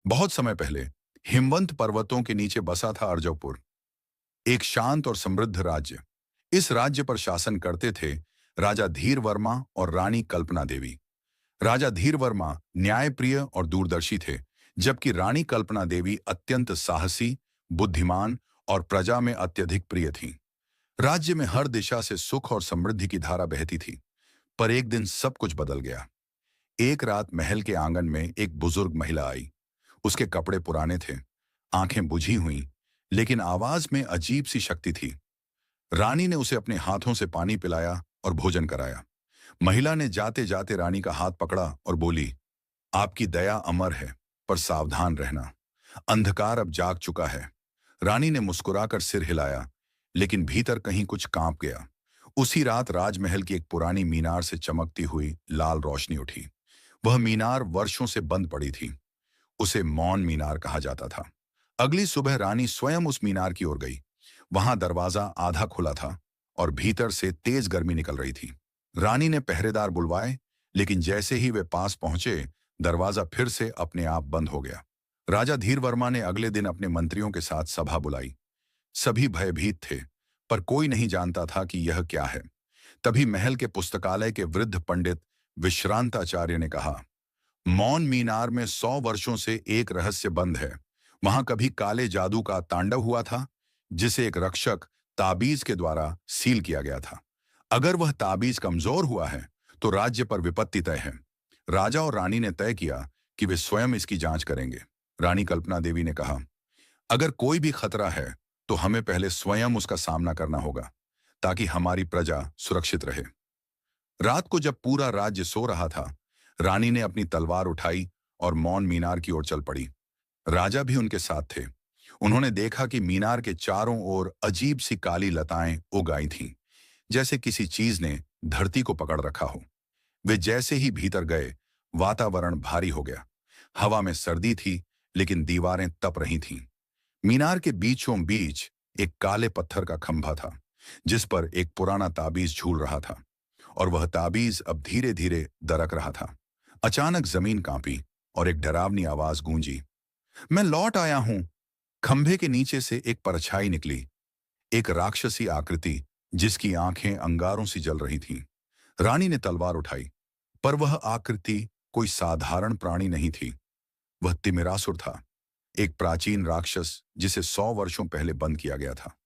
बहुत समय पहले हिमवंत पर्वतों के नीचे बसा था अर्जपुर, एक शांत और समृद्ध राज्य। इस राज्य पर शासन करते थे राजा धीर वर्मा और रानी कल्पना देवी। राजा धीर वर्मा न्यायप्रिय और दूरदर्शी थे, जबकि रानी कल्पना देवी अत्यंत साहसी, बुद्धिमान और प्रजा में अत्यधिक प्रिय थीं। राज्य में हर दिशा से सुख और समृद्धि की धारा बहती थी। पर एक दिन सब कुछ बदल गया। एक रात महल के आंगन में एक बुजुर्ग महिला आई। उसके कपड़े पुराने थे, आंखें बुझी हुई, लेकिन आवाज में अजीब सी शक्ति थी। रानी ने उसे अपने हाथों से पानी पिलाया और भोजन कराया। महिला ने जाते जाते रानी का हाथ पकड़ा और बोली, आपकी दया अमर है, पर सावधान रहना, अंधकार अब जाग चुका है। रानी ने मुस्कुराकर सिर हिलाया, लेकिन भीतर कहीं कुछ कांप गया। उसी रात राजमहल की एक पुरानी मीनार से चमकती हुई लाल रोशनी उठी। वह मीनार वर्षों से बंद पड़ी थी। उसे मौन मीनार कहा जाता था। अगली सुबह रानी स्वयं उस मीनार की ओर गई। वहां दरवाजा आधा खुला था और भीतर से तेज गर्मी निकल रही थी। रानी ने पहरेदार बुलवाए, लेकिन जैसे ही वे पास पहुंचे, दरवाजा फिर से अपने आप बंद हो गया। राजा धीर वर्मा ने अगले दिन अपने मंत्रियों के साथ सभा बुलाई। सभी भयभीत थे, पर कोई नहीं जानता था कि यह क्या है। तभी महल के पुस्तकालय के वृद्ध पंडित विश्रांताचार्य ने कहा, मौन मीनार में 100 वर्षों से एक रहस्य बंद है। वहां कभी काले जादू का तांडव हुआ था, जिसे एक रक्षक ताबीज के द्वारा सील किया गया था। अगर वह ताबीज कमजोर हुआ है, तो राज्य पर विपत्ति तय है। राजा और रानी ने तय किया कि वे स्वयं इसकी जांच करेंगे। रानी कल्पना देवी ने कहा, अगर कोई भी खतरा है, तो हमें पहले स्वयं उसका सामना करना होगा, ताकि हमारी प्रजा सुरक्षित रहे। रात को जब पूरा राज्य सो रहा था, रानी ने अपनी तलवार उठाई और मौन मीनार की ओर चल पड़ी। राजा भी उनके साथ थे। उन्होंने देखा कि मीनार के चारों ओर अजीब सी काली लताएं उग आई थीं, जैसे किसी चीज ने धरती को पकड़ रखा हो। वे जैसे ही भीतर गए, वातावरण भारी हो गया। हवा में सर्दी थी, लेकिन दीवारें तप रही थीं। मीनार के बीचों बीच एक काले पत्थर का खंभा था, जिस पर एक पुराना ताबीज झूल रहा था, और वह ताबीज अब धीरे धीरे दरक रहा था। अचानक जमीन कांपी और एक डरावनी आवाज गूंजी, मैं लौट आया हूं। खंभे के नीचे से एक परछाई निकली, एक राक्षसी आकृति, जिसकी आंखें अंगारों सी जल रही थीं। रानी ने तलवार उठाई, पर वह आकृति कोई साधारण प्राणी नहीं थी। वह तिमिरासुर था, एक प्राचीन राक्षस जिसे 100 वर्षों पहले बंद किया गया था।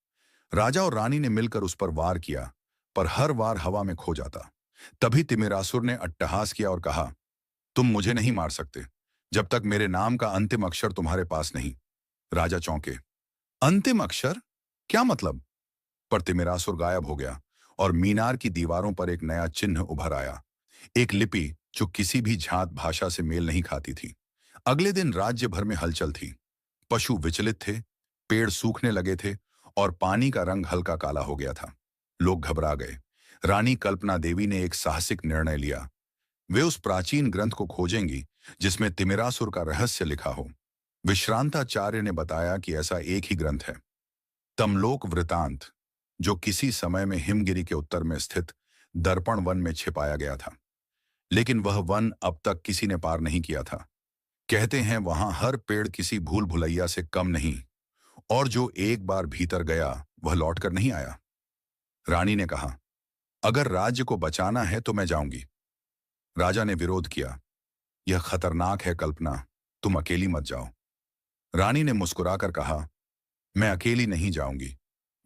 राजा और रानी ने मिलकर उस पर वार किया, पर हर वार हवा में खो जाता। तभी तिमिरासुर ने अट्टहास किया और कहा, तुम मुझे नहीं मार सकते, जब तक मेरे नाम का अंतिम अक्षर तुम्हारे पास नहीं। राजा चौंके, अंतिम अक्षर? क्या मतलब? पर तिमिरासुर गायब हो गया और मीनार की दीवारों पर एक नया चिन्ह उभर आया, एक लिपि जो किसी भी जात भाषा से मेल नहीं खाती थी। अगले दिन राज्य भर में हलचल थी। पशु विचलित थे, पेड़ सूखने लगे थे और पानी का रंग हल्का काला हो गया था। लोग घबरा गए। रानी कल्पना देवी ने एक साहसिक निर्णय लिया। वे उस प्राचीन ग्रंथ को खोजेंगी जिसमें तिमिरासुर का रहस्य लिखा हो। विश्रांताचार्य ने बताया कि ऐसा एक ही ग्रंथ है, तमलोक वृतांत, जो किसी समय में हिमगिरी के उत्तर में स्थित दर्पण वन में छिपाया गया था। लेकिन वह वन अब तक किसी ने पार नहीं किया था। कहते हैं वहां हर पेड़ किसी भूल भुलैया से कम नहीं, और जो एक बार भीतर गया वह लौटकर नहीं आया। रानी ने कहा, अगर राज्य को बचाना है तो मैं जाऊंगी। राजा ने विरोध किया, यह खतरनाक है कल्पना, तुम अकेली मत जाओ। रानी ने मुस्कुराकर कहा, मैं अकेली नहीं जाऊंगी,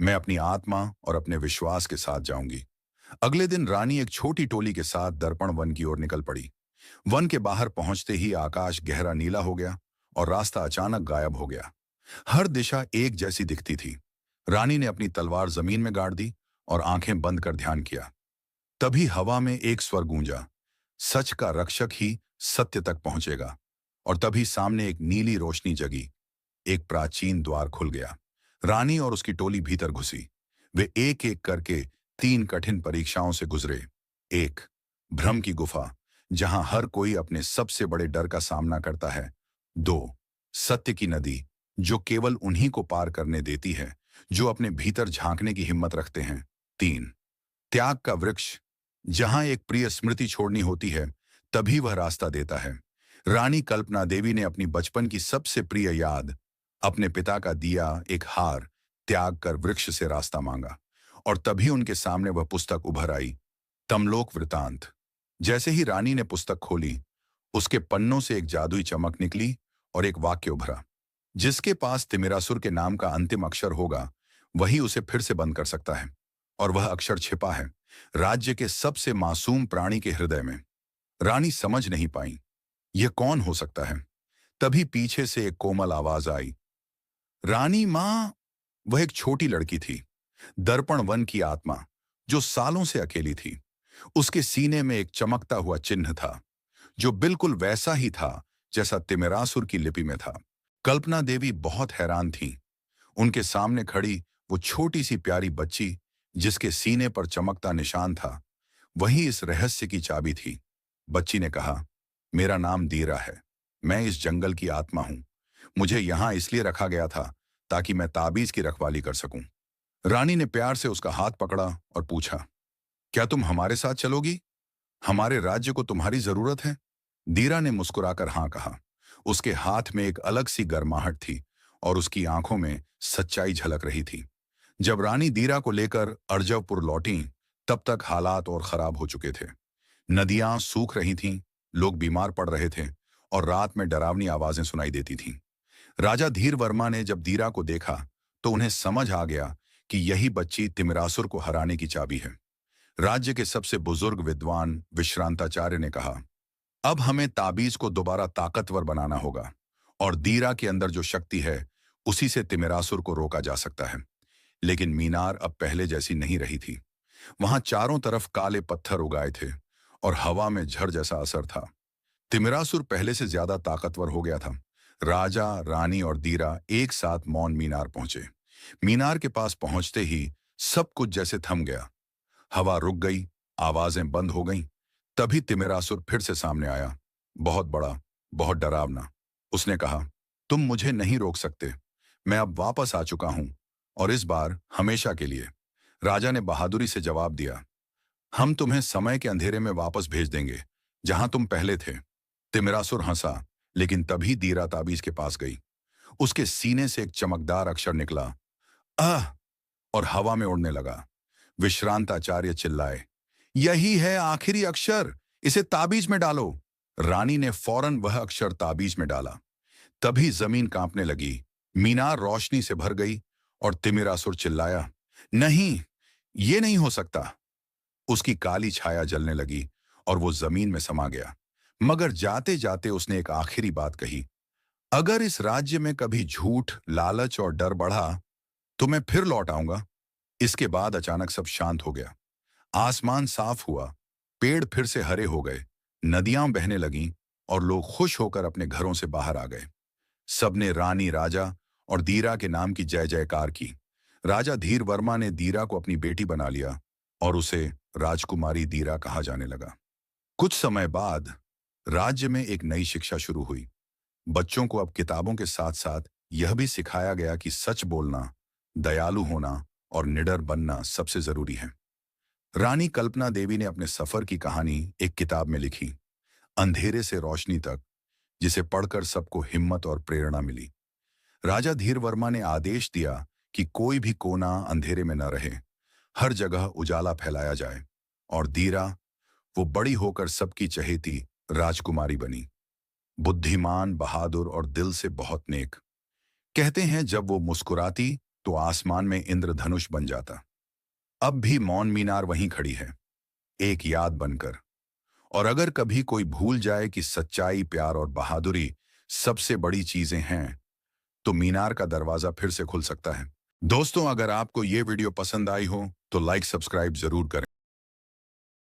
मैं अपनी आत्मा और अपने विश्वास के साथ जाऊंगी। अगले दिन रानी एक छोटी टोली के साथ दर्पण वन की ओर निकल पड़ी। वन के बाहर पहुंचते ही आकाश गहरा नीला हो गया और रास्ता अचानक गायब हो गया। हर दिशा एक जैसी दिखती थी। रानी ने अपनी तलवार जमीन में गाड़ दी और आंखें बंद कर ध्यान किया। तभी हवा में एक स्वर गूंजा, सच का रक्षक ही सत्य तक पहुंचेगा। और तभी सामने एक नीली रोशनी जगी, एक प्राचीन द्वार खुल गया। रानी और उसकी टोली भीतर घुसी। वे एक एक करके 3 कठिन परीक्षाओं से गुजरे। 1, भ्रम की गुफा, जहां हर कोई अपने सबसे बड़े डर का सामना करता है। 2, सत्य की नदी, जो केवल उन्हीं को पार करने देती है जो अपने भीतर झांकने की हिम्मत रखते हैं। 3, त्याग का वृक्ष, जहां एक प्रिय स्मृति छोड़नी होती है, तभी वह रास्ता देता है। रानी कल्पना देवी ने अपनी बचपन की सबसे प्रिय याद, अपने पिता का दिया एक हार, त्याग कर वृक्ष से रास्ता मांगा। और तभी उनके सामने वह पुस्तक उभर आई, तमलोक वृतांत। जैसे ही रानी ने पुस्तक खोली, उसके पन्नों से एक जादुई चमक निकली और एक वाक्य उभरा, जिसके पास तिमिरासुर के नाम का अंतिम अक्षर होगा, वही उसे फिर से बंद कर सकता है। और वह अक्षर छिपा है राज्य के सबसे मासूम प्राणी के हृदय में। रानी समझ नहीं पाई, यह कौन हो सकता है। तभी पीछे से एक कोमल आवाज आई, रानी मां। वह एक छोटी लड़की थी, दर्पण वन की आत्मा, जो सालों से अकेली थी। उसके सीने में एक चमकता हुआ चिन्ह था, जो बिल्कुल वैसा ही था जैसा तिमिरासुर की लिपि में था। कल्पना देवी बहुत हैरान थीं। उनके सामने खड़ी वो छोटी सी प्यारी बच्ची, जिसके सीने पर चमकता निशान था, वही इस रहस्य की चाबी थी। बच्ची ने कहा, मेरा नाम दीरा है। मैं इस जंगल की आत्मा हूं। मुझे यहां इसलिए रखा गया था ताकि मैं ताबीज की रखवाली कर सकूं। रानी ने प्यार से उसका हाथ पकड़ा और पूछा, क्या तुम हमारे साथ चलोगी? हमारे राज्य को तुम्हारी जरूरत है। दीरा ने मुस्कुराकर हाँ कहा। उसके हाथ में एक अलग सी गर्माहट थी और उसकी आंखों में सच्चाई झलक रही थी। जब रानी दीरा को लेकर अर्जवपुर लौटी, तब तक हालात और खराब हो चुके थे। नदियां सूख रही थीं, लोग बीमार पड़ रहे थे और रात में डरावनी आवाजें सुनाई देती थीं। राजा धीर वर्मा ने जब दीरा को देखा, तो उन्हें समझ आ गया कि यही बच्ची तिमिरासुर को हराने की चाबी है। राज्य के सबसे बुजुर्ग विद्वान विश्रांताचार्य ने कहा, अब हमें ताबीज को दोबारा ताकतवर बनाना होगा और दीरा के अंदर जो शक्ति है, उसी से तिमिरासुर को रोका जा सकता है। लेकिन मीनार अब पहले जैसी नहीं रही थी। वहां चारों तरफ काले पत्थर उगाए थे और हवा में झड़ जैसा असर था। तिमिरासुर पहले से ज्यादा ताकतवर हो गया था। राजा, रानी और दीरा एक साथ मौन मीनार पहुंचे। मीनार के पास पहुंचते ही सब कुछ जैसे थम गया। हवा रुक गई, आवाजें बंद हो गईं। तभी तिमिरासुर फिर से सामने आया, बहुत बड़ा, बहुत डरावना। उसने कहा, तुम मुझे नहीं रोक सकते। मैं अब वापस आ चुका हूं, और इस बार हमेशा के लिए। राजा ने बहादुरी से जवाब दिया, हम तुम्हें समय के अंधेरे में वापस भेज देंगे, जहां तुम पहले थे। तिमिरासुर हंसा, लेकिन तभी दीरा ताबीज के पास गई। उसके सीने से एक चमकदार अक्षर निकला, आह, और हवा में उड़ने लगा। विश्रांताचार्य चिल्लाए, यही है आखिरी अक्षर, इसे ताबीज में डालो। रानी ने फौरन वह अक्षर ताबीज में डाला। तभी जमीन कांपने लगी, मीनार रोशनी से भर गई और तिमिरासुर चिल्लाया, नहीं, ये नहीं हो सकता। उसकी काली छाया जलने लगी और वो जमीन में समा गया। मगर जाते जाते उसने एक आखिरी बात कही, अगर इस राज्य में कभी झूठ, लालच और डर बढ़ा, तो मैं फिर लौट आऊंगा। इसके बाद अचानक सब शांत हो गया। आसमान साफ हुआ, पेड़ फिर से हरे हो गए, नदियां बहने लगीं और लोग खुश होकर अपने घरों से बाहर आ गए। सबने रानी, राजा और दीरा के नाम की जय जयकार की। राजा धीर वर्मा ने दीरा को अपनी बेटी बना लिया और उसे राजकुमारी दीरा कहा जाने लगा। कुछ समय बाद राज्य में एक नई शिक्षा शुरू हुई। बच्चों को अब किताबों के साथ साथ यह भी सिखाया गया कि सच बोलना, दयालु होना और निडर बनना सबसे जरूरी है। रानी कल्पना देवी ने अपने सफर की कहानी एक किताब में लिखी, अंधेरे से रोशनी तक, जिसे पढ़कर सबको हिम्मत और प्रेरणा मिली। राजा धीर वर्मा ने आदेश दिया कि कोई भी कोना अंधेरे में न रहे, हर जगह उजाला फैलाया जाए। और दीरा, वो बड़ी होकर सबकी चहेती राजकुमारी बनी, बुद्धिमान, बहादुर और दिल से बहुत नेक। कहते हैं जब वो मुस्कुराती तो आसमान में इंद्रधनुष बन जाता। अब भी मौन मीनार वहीं खड़ी है, एक याद बनकर। और अगर कभी कोई भूल जाए कि सच्चाई, प्यार और बहादुरी सबसे बड़ी चीजें हैं, तो मीनार का दरवाजा फिर से खुल सकता है। दोस्तों, अगर आपको ये वीडियो पसंद आई हो तो लाइक, सब्सक्राइब जरूर करें।